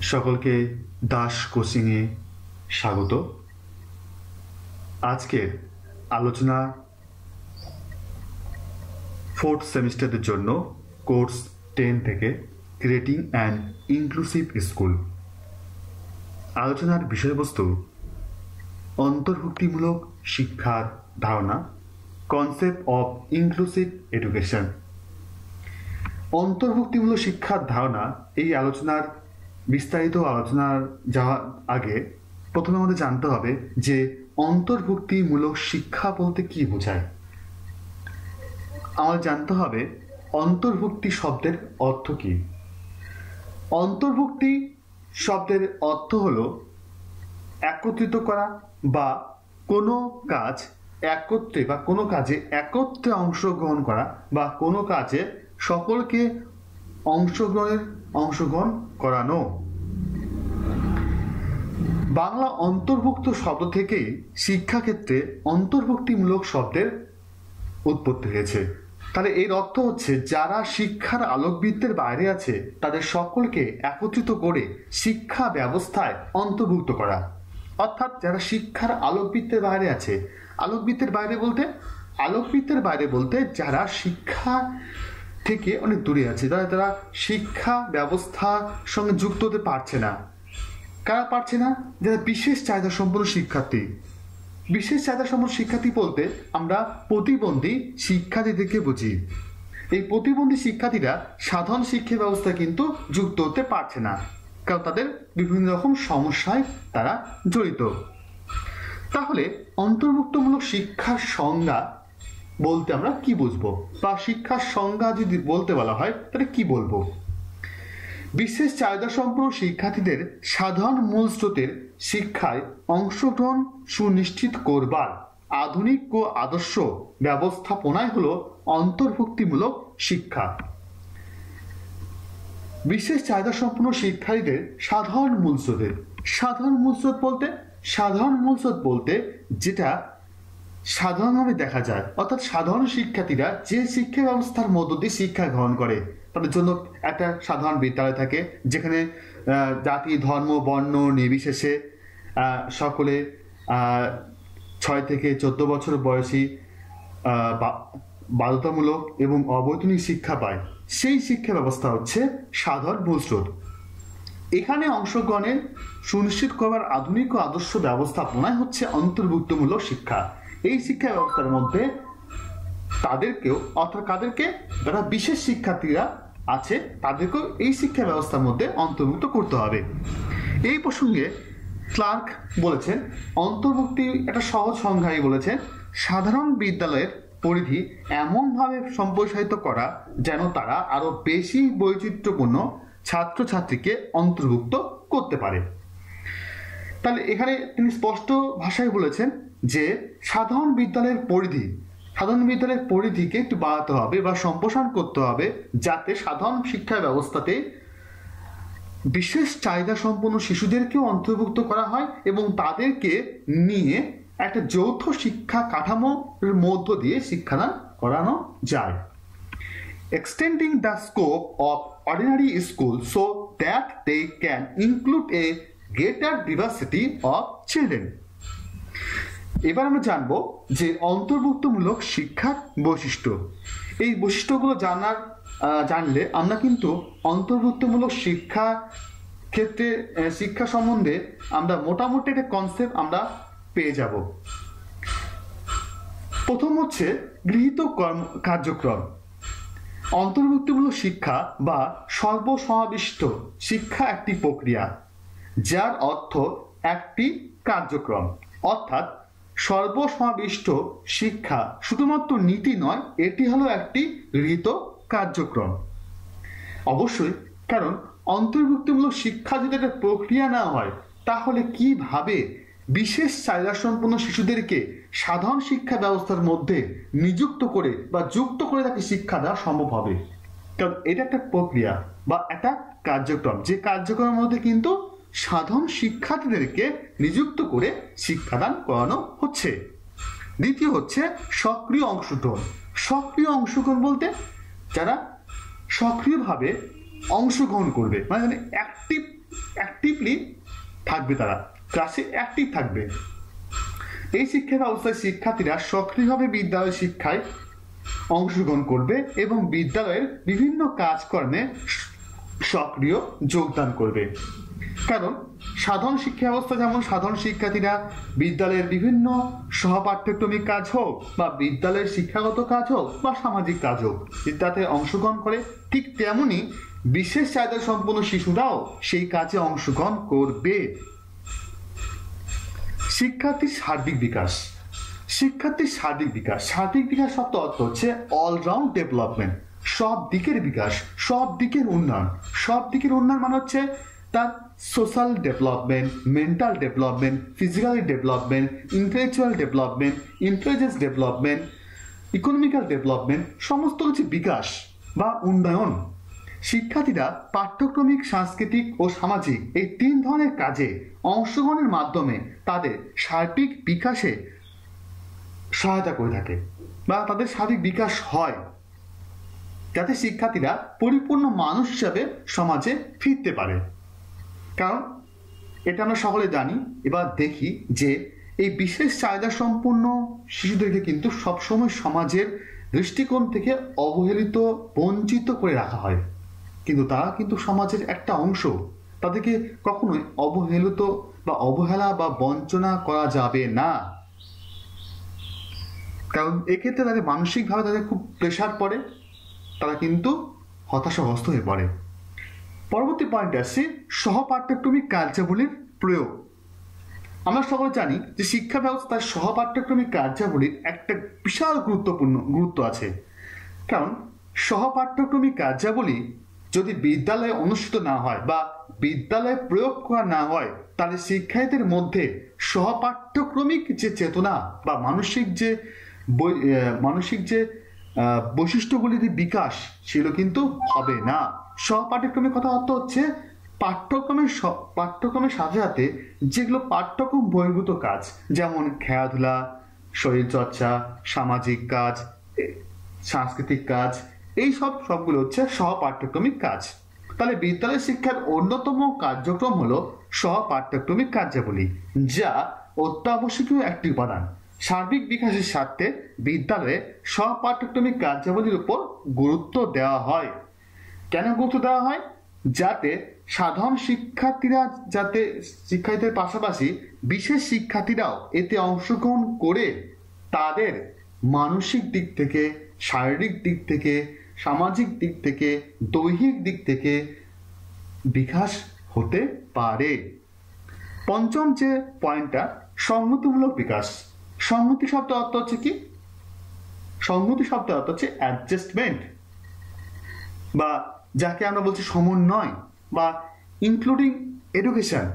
সকলকে দাস কোচিংয়ে স্বাগত। আজকের আলোচনা ফোর্থ সেমিস্টারের জন্য কোর্স 10 থেকে ক্রিয়েটিং অ্যান্ড ইনক্লুসিভ স্কুল। আলোচনার বিষয়বস্তু অন্তর্ভুক্তিমূলক শিক্ষার ধারণা, কনসেপ্ট অফ ইনক্লুসিভ এডুকেশন। অন্তর্ভুক্তিমূলক শিক্ষার ধারণা এই আলোচনার বিস্তারিত আলোচনার যাওয়ার আগে প্রথমে আমাদের জানতে হবে যে অন্তর্ভুক্তিমূলক শিক্ষা বলতে কি বোঝায়। আমাদের জানতে হবে অন্তর্ভুক্তি শব্দের অর্থ কি। অন্তর্ভুক্তি শব্দের অর্থ হলো একত্রিত করা বা কোনো কাজ একত্রে বা কোনো কাজে একত্রে অংশগ্রহণ করা বা কোনো কাজে সকলকে অংশগ্রহণ করানো। বাংলা অন্তর্ভুক্ত শব্দ থেকেই শিক্ষাক্ষেত্রে অন্তর্ভুক্তিমূলক শব্দের উৎপত্তি হয়েছে। তাহলে এর অর্থ হচ্ছে যারা শিক্ষার আলোকবৃত্তের বাইরে আছে তাদের সকলকে একত্রিত করে শিক্ষা ব্যবস্থায় অন্তর্ভুক্ত করা। অর্থাৎ যারা শিক্ষার আলোকবৃত্তের বাইরে আছে, আলোকবৃত্তের বাইরে বলতে যারা শিক্ষা থেকে অনেক দূরে আছে, যারা শিক্ষা ব্যবস্থার সঙ্গে যুক্ত হতে পারছে না। কারা পারছে না? যারা বিশেষ চাহিদা সম্পন্ন শিক্ষার্থী। বিশেষ চাহিদা সম্পন্ন শিক্ষার্থী বলতে আমরা প্রতিবন্ধী শিক্ষার্থীদেরকে বুঝি। এই প্রতিবন্ধী শিক্ষার্থীরা সাধারণ শিক্ষা ব্যবস্থায় কিন্তু যুক্ত হতে পারছে না, কারণ তাদের বিভিন্ন রকম সমস্যায় তারা জড়িত। তাহলে অন্তর্ভুক্তমূলক শিক্ষার সংজ্ঞা বলতে আমরা কি বুঝবো, বা শিক্ষার সংজ্ঞা যদি বলতে বলা হয় তাহলে কি বলবো? বিশেষ চাহিদা সম্পন্ন শিক্ষার্থীদের সাধারণ মূল স্রোতের শিক্ষায় অংশগ্রহণ সুনিশ্চিত করবার আধুনিক ও আদর্শ ব্যবস্থাপনাই হলো অন্তর্ভুক্তিমূলক শিক্ষা। বিশেষ চাহিদা সম্পন্ন শিক্ষার্থীদের সাধারণ মূল স্রোত বলতে যেটা সাধারণভাবে দেখা যায়, অর্থাৎ সাধারণ শিক্ষার্থীরা যে শিক্ষা ব্যবস্থার মধ্য দিয়ে শিক্ষা গ্রহণ করে, তাদের জন্য একটা সাধারণ বিদ্যালয় থাকে যেখানে জাতি ধর্ম বর্ণ নির্বিশেষে সকলে 6 থেকে 14 বছর বয়সী বাধ্যতামূলক এবং অবৈতনিক শিক্ষা পায়। সেই শিক্ষা ব্যবস্থা হচ্ছে সাধারণ মূল স্রোত। এখানে অংশগ্রহণের সুনিশ্চিত করবার আধুনিক ও আদর্শ ব্যবস্থাপনায় হচ্ছে অন্তর্ভুক্তমূলক শিক্ষা। এই শিক্ষা ব্যবস্থার মধ্যে তাদেরকেও, অর্থাৎ কাদেরকে, যারা বিশেষ শিক্ষার্থীরা আছে তাদেরকেও এই শিক্ষা ব্যবস্থার মধ্যে অন্তর্ভুক্ত করতে হবে। এই প্রসঙ্গে ক্লার্ক বলেছেন, অন্তর্ভুক্তি একটা সহজ সংজ্ঞাই বলেছেন, সাধারণ বিদ্যালয়ের পরিধি এমনভাবে সম্প্রসারিত করা যেন তারা আরো বেশি বৈচিত্র্যপূর্ণ ছাত্রছাত্রীকে অন্তর্ভুক্ত করতে পারে। তাহলে এখানে তিনি স্পষ্ট ভাষায় বলেছেন যে সাধারণ বিদ্যালয়ের পরিধিকে একটু বাড়াতে হবে বা সম্প্রসারণ করতে হবে, যাতে সাধারণ শিক্ষা ব্যবস্থাতে বিশেষ চাহিদা সম্পন্ন শিশুদেরকেও অন্তর্ভুক্ত করা হয় এবং তাদেরকে নিয়ে একটা যৌথ শিক্ষা কাঠামোর মধ্য দিয়ে শিক্ষাদান করানো যায়। Extending the scope of ordinary school so that they can include a greater diversity of children. এবার আমরা জানবো যে অন্তর্ভুক্তমূলক শিক্ষার বৈশিষ্ট্য। এই বৈশিষ্ট্যগুলো জানলে আমরা কিন্তু অন্তর্ভুক্তমূলক শিক্ষা ক্ষেত্রে শিক্ষা সম্বন্ধে আমরা মোটামুটি একটা কনসেপ্ট আমরা পেয়ে যাব। প্রথম হচ্ছে গৃহীত কার্যক্রম। অন্তর্ভুক্তিমূলক শিক্ষা বা সর্বসমাবিষ্ট শিক্ষা একটি প্রক্রিয়া যার অর্থ একটি কার্যক্রম, অর্থাৎ সর্বসমাবিষ্ট শিক্ষা শুধুমাত্র নীতি নয়, এটি হলো একটি গৃহীত কার্যক্রম। অবশ্যই, কারণ অন্তর্ভুক্তিমূলক শিক্ষা যদি একটা প্রক্রিয়া না হয় তাহলে কিভাবে বিশেষ চাহিদা সম্পন্ন শিশুদেরকে সাধারণ শিক্ষা ব্যবস্থার মধ্যে নিযুক্ত করে বা যুক্ত করে তাকে শিক্ষা দেওয়া সম্ভব হবে? কারণ এটা একটা প্রক্রিয়া বা একটা কার্যক্রম, যে কার্যক্রমের মধ্যে কিন্তু সাধারণ শিক্ষার্থীদেরকে নিযুক্ত করে শিক্ষাদান করানো হচ্ছে। দ্বিতীয় হচ্ছে সক্রিয় অংশগ্রহণ। সক্রিয় অংশগ্রহণ বলতে যারা সক্রিয়ভাবে অংশগ্রহণ করবে, মানে অ্যাক্টিভ অ্যাক্টিভলি থাকবে, তারা ক্লাসে অ্যাক্টিভ থাকবে। এই শিক্ষা ব্যবস্থায় শিক্ষার্থীরা সক্রিয়ভাবে বিদ্যালয় শিক্ষায় অংশগ্রহণ করবে এবং বিদ্যালয়ের বিভিন্ন কাজকর্মে সক্রিয় যোগদান করবে। কারণ সাধারণ শিক্ষা ব্যবস্থা যেমন সাধারণ শিক্ষার্থীরা বিদ্যালয়ের বিভিন্ন সহপাঠ্যক্রমিক কাজ হোক বা বিদ্যালয়ের শিক্ষাগত কাজ হোক বা সামাজিক কাজ হোক তাতে অংশগ্রহণ করে, ঠিক তেমনি বিশেষ চাহিদা সম্পন্ন শিশুরাও সেই কাজে অংশগ্রহণ করবে। শিক্ষার্থীর সার্বিক বিকাশ। শিক্ষার্থীর সার্বিক বিকাশ, সার্বিক বিকাশ শব্দ অর্থ হচ্ছে অলরাউন্ড ডেভেলপমেন্ট, সব দিকের বিকাশ, সব দিকের উন্নয়ন। সব দিকের উন্নয়ন মানে হচ্ছে তার social development, mental development, physical development, intellectual development, intelligence development, economical development, সমস্ত কিছু বিকাশ বা উন্নয়ন। শিক্ষার্থীরা পাঠ্যক্রমিক, সাংস্কৃতিক ও সামাজিক এই 3 ধরনের কাজে অংশগ্রহণের মাধ্যমে তাদের সার্বিক বিকাশে সহায়তা করে থাকে বা তাদের সার্বিক বিকাশ হয়, যাতে শিক্ষার্থীরা পরিপূর্ণ মানুষ হিসাবে সমাজে ফিরতে পারে। কারণ এটা আমরা সকলে জানি। এবার দেখি যে এই বিশেষ চাহিদা সম্পন্ন শিশুদেরকে কিন্তু সবসময় সমাজের দৃষ্টিকোণ থেকে অবহেলিত, বঞ্চিত করে রাখা হয়, কিন্তু তারা কিন্তু সমাজের একটা অংশ। তাদেরকে কখনোই অবহেলিত বা অবহেলা বা বঞ্চনা করা যাবে না, কারণ এক্ষেত্রে তাদের মানসিকভাবে তাদের খুব প্রেশার পড়ে, তারা কিন্তু হতাশাগ্রস্ত হয়ে পড়ে। পরবর্তী পয়েন্ট আসছে সহপাঠ্যক্রমিক কার্যাবলীর প্রয়োগ। আমরা সকলে জানি যে শিক্ষা ব্যবস্থায় সহপাঠ্যক্রমিক কার্যাবলীর একটা বিশাল গুরুত্ব আছে। কারণ সহপাঠ্যক্রমিক কার্যাবলী যদি বিদ্যালয়ে অনুষ্ঠিত না হয় বা বিদ্যালয়ে প্রয়োগ করা না হয়, তাহলে শিক্ষার্থীদের মধ্যে সহপাঠ্যক্রমিক যে চেতনা বা মানসিক যে বৈশিষ্ট্যগুলির বিকাশ সেগুলো কিন্তু হবে না। সহপাঠ্যক্রমের কথা অর্থ হচ্ছে পাঠ্যক্রমের সাথে সাথে যেগুলো পাঠ্যক্রম বহির্ভূত কাজ, যেমন খেলাধুলা, শরীরচর্চা, সামাজিক কাজ, সাংস্কৃতিক কাজ, এই সবগুলো হচ্ছে সহপাঠ্যক্রমিক কাজ। তাহলে বিদ্যালয় শিক্ষার অন্যতম কার্যক্রম হলো সহপাঠ্যক্রমিক কার্যাবলী, যা অত্যাবশ্যকীয় একটি উপাদান। সার্বিক বিকাশের স্বার্থে বিদ্যালয়ে সহপাঠ্যক্রমিক কার্যাবলীর উপর গুরুত্ব দেওয়া হয়। কেন গুরুত্ব দেওয়া হয়? যাতে সাধারণ শিক্ষার্থীদের পাশাপাশি বিশেষ শিক্ষার্থীরাও এতে অংশগ্রহণ করে তাদের মানসিক দিক থেকে, শারীরিক দিক থেকে, সামাজিক দিক থেকে, দৈহিক দিক থেকে বিকাশ হতে পারে। পঞ্চম যে পয়েন্টটা, সংহতিমূলক বিকাশ। সংহতি শব্দ অর্থ হচ্ছে কি? সংহতি শব্দ অর্থ হচ্ছে অ্যাডজাস্টমেন্ট, বা যাকে আমরা বলছি সমন্বয় বা ইনক্লুডিং এডুকেশন।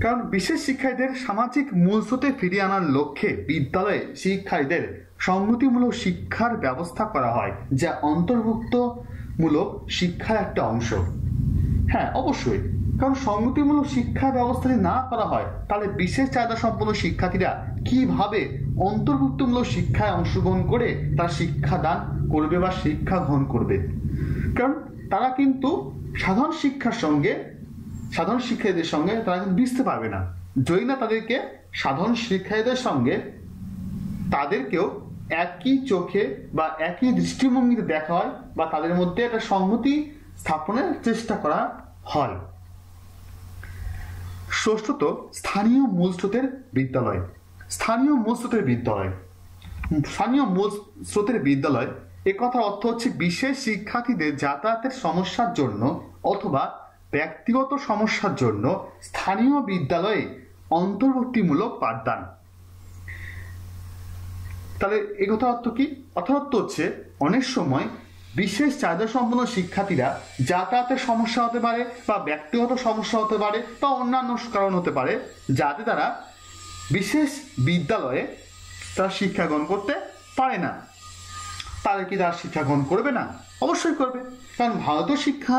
কারণ বিশেষ শিক্ষার্থীদের সামাজিক মূলস্রোতে ফিরিয়ে আনার লক্ষ্যে বিদ্যালয়ে শিক্ষার্থীদের সংহতিমূলক শিক্ষার ব্যবস্থা করা হয়, যা অন্তর্ভুক্তমূলক শিক্ষার একটা অংশ। হ্যাঁ, অবশ্যই, কারণ সংহতিমূলক শিক্ষা ব্যবস্থা যদি না করা হয়, তাহলে বিশেষ চাহিদা সম্পন্ন শিক্ষার্থীরা কিভাবে অন্তর্ভুক্তমূলক শিক্ষায় অংশগ্রহণ করে তার শিক্ষাদান করবে বা শিক্ষা গ্রহণ করবে? কারণ তারা কিন্তু সাধারণ শিক্ষার্থীদের সঙ্গে তারা কিন্তু মিশতে পারবে না, যদি না তাদেরকে সাধারণ শিক্ষার্থীদের সঙ্গে তাদেরকেও একই চোখে বা একই দৃষ্টিভঙ্গিতে দেখা হয় বা তাদের মধ্যে একটা সংহতি স্থাপনের চেষ্টা করা হয়। ষষ্ঠত, স্থানীয় মূলস্রোতের বিদ্যালয়। স্থানীয় মূলস্রোতের বিদ্যালয় একথার অর্থ হচ্ছে বিশেষ শিক্ষার্থীদের যাতায়াতের সমস্যার জন্য অথবা ব্যক্তিগত সমস্যার জন্য স্থানীয় বিদ্যালয়ে অন্তর্ভুক্তিমূলক পাঠদান। তাহলে এই কথা অর্থ কি? অর্থ হচ্ছে অনেক সময় বিশেষ চাহিদা সম্পন্ন শিক্ষার্থীরা যাতায়াতের সমস্যা হতে পারে বা ব্যক্তিগত সমস্যা হতে পারে বা অন্যান্য কারণ হতে পারে, যাতে তারা বিশেষ বিদ্যালয়ে তারা শিক্ষা গ্রহণ করতে পারে না। তাহলে কি তারা শিক্ষা গ্রহণ করবে না? অবশ্যই করবে, কারণ ভারতীয় শিক্ষা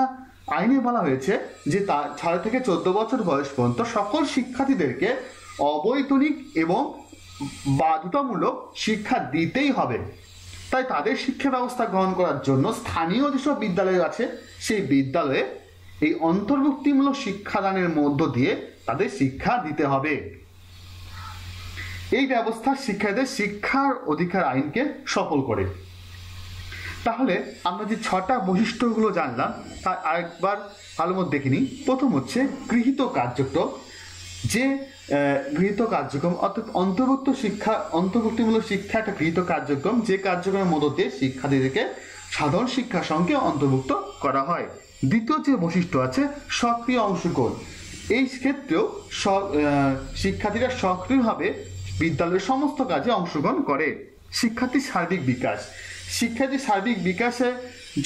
আইনে বলা হয়েছে যে 6 থেকে 14 বছর বয়স পর্যন্ত সকল শিক্ষার্থীদেরকে অবৈতনিক এবং বাধ্যতামূলক শিক্ষা দিতেই হবে। তাই তাদের শিক্ষা ব্যবস্থা গ্রহণ করার জন্য স্থানীয় যেসব বিদ্যালয় আছে সেই বিদ্যালয়ে এই অন্তর্ভুক্তিমূলক শিক্ষাদানের মধ্য দিয়ে তাদের শিক্ষা দিতে হবে। এই ব্যবস্থা শিক্ষার্থীদের শিক্ষার অধিকার আইনকে সফল করে। তাহলে আমরা যে 6টা বৈশিষ্ট্যগুলো জানলাম তা আরেকবার ভালো মতো দেখে নিই। প্রথম হচ্ছে গৃহীত কার্যক্রম। যে গৃহীত কার্যক্রম অর্থাৎ অন্তর্ভুক্তিমূলক শিক্ষা একটা গৃহীত কার্যক্রম, যে কার্যক্রমের মধ্য দিয়ে শিক্ষার্থীদেরকে সাধারণ শিক্ষার সঙ্গে অন্তর্ভুক্ত করা হয়। দ্বিতীয় যে বৈশিষ্ট্য আছে সক্রিয় অংশগ্রহণ। এই ক্ষেত্রেও শিক্ষার্থীরা সক্রিয়ভাবে বিদ্যালয়ের সমস্ত কাজে অংশগ্রহণ করে। শিক্ষার্থীর সার্বিক বিকাশ। শিক্ষার্থীর সার্বিক বিকাশের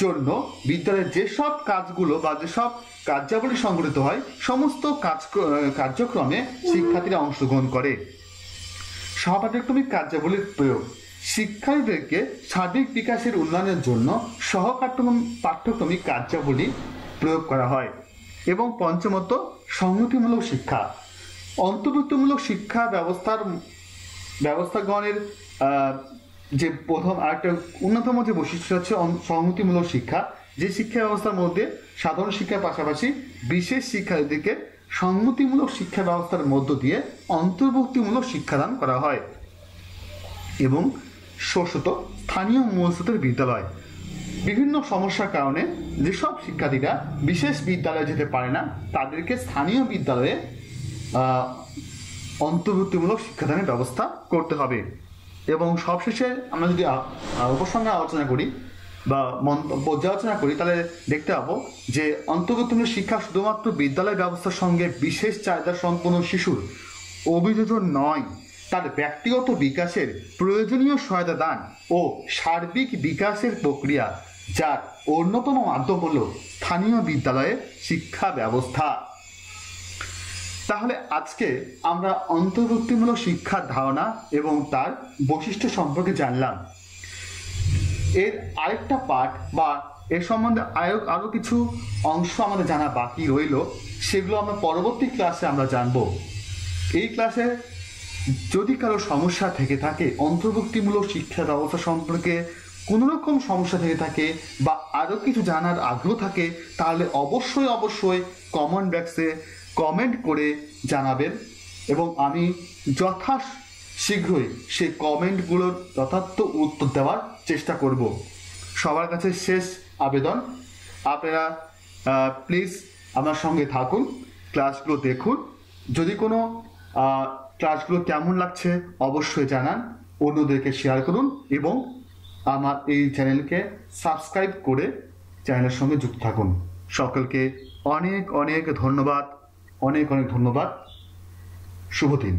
জন্য বিদ্যালয়ের যেসব কাজগুলো বা যেসব কার্যাবলী সংগঠিত হয় সমস্ত কার্যক্রমে শিক্ষার্থীরা অংশগ্রহণ করে। সহপাঠ্যক্রমিক কার্যাবলীর প্রয়োগ। শিক্ষার্থীদেরকে সার্বিক বিকাশের উন্নয়নের জন্য পাঠ্যক্রমিক কার্যাবলী প্রয়োগ করা হয়। এবং পঞ্চমত সংহতিমূলক শিক্ষা। অন্তর্ভুক্তিমূলক শিক্ষা ব্যবস্থাগণের যে প্রথম আরেকটা অন্যতম যে বৈশিষ্ট্য হচ্ছে সংহতিমূলক শিক্ষা, যে শিক্ষা ব্যবস্থার মধ্যে সাধারণ শিক্ষার পাশাপাশি বিশেষ শিক্ষার্থীদেরকে সংহতিমূলক শিক্ষা ব্যবস্থার মধ্য দিয়ে অন্তর্ভুক্তিমূলক শিক্ষাদান করা হয়। এবং ষষ্ঠত স্থানীয় মূলস্রোতের বিদ্যালয়। বিভিন্ন সমস্যার কারণে যেসব শিক্ষার্থীরা বিশেষ বিদ্যালয়ে যেতে পারে না তাদেরকে স্থানীয় বিদ্যালয়ে অন্তর্ভুক্তিমূলক শিক্ষাদানের ব্যবস্থা করতে হবে। এবং সবশেষে আমরা যদি উপসংহারে আলোচনা করি বা পর্যালোচনা করি তাহলে দেখতে পাবো যে অন্তর্ভুক্তিমূলক শিক্ষা শুধুমাত্র বিদ্যালয় ব্যবস্থার সঙ্গে বিশেষ চাহিদা সম্পন্ন শিশুর অভিযোজন নয়, তার ব্যক্তিগত বিকাশের প্রয়োজনীয় সহায়তা দান ও সার্বিক বিকাশের প্রক্রিয়া, যার অন্যতম মাধ্যম হল স্থানীয় বিদ্যালয়ের শিক্ষা ব্যবস্থা। তাহলে আজকে আমরা অন্তর্ভুক্তিমূলক শিক্ষার ধারণা এবং তার বৈশিষ্ট্য সম্পর্কে জানলাম। এর আরেকটা পার্ট বা এর সম্বন্ধে আরো কিছু অংশ আমাদের জানা বাকি রইল, সেগুলো আমরা পরবর্তী ক্লাসে আমরা জানব। এই ক্লাসে যদি কারো সমস্যা থেকে থাকে, অন্তর্ভুক্তিমূলক শিক্ষা ব্যবস্থা সম্পর্কে কোনো রকম সমস্যা থেকে থাকে বা আরও কিছু জানার আগ্রহ থাকে, তাহলে অবশ্যই কমেন্ট বক্সে কমেন্ট করে জানাবেন এবং আমি যথাশীঘ্রই সেই কমেন্টগুলোর যথার্থ উত্তর দেওয়ার চেষ্টা করব। সবার কাছে শেষ আবেদন, আপনারা প্লিজ আমার সঙ্গে থাকুন, ক্লাসগুলো দেখুন। যদি কোনো ক্লাসগুলো কেমন লাগছে অবশ্যই জানান, অন্যদেরকে শেয়ার করুন এবং আমার এই চ্যানেলকে সাবস্ক্রাইব করে চ্যানেলের সঙ্গে যুক্ত থাকুন। সকলকে অনেক ধন্যবাদ, অনেক ধন্যবাদ। শুভ দিন।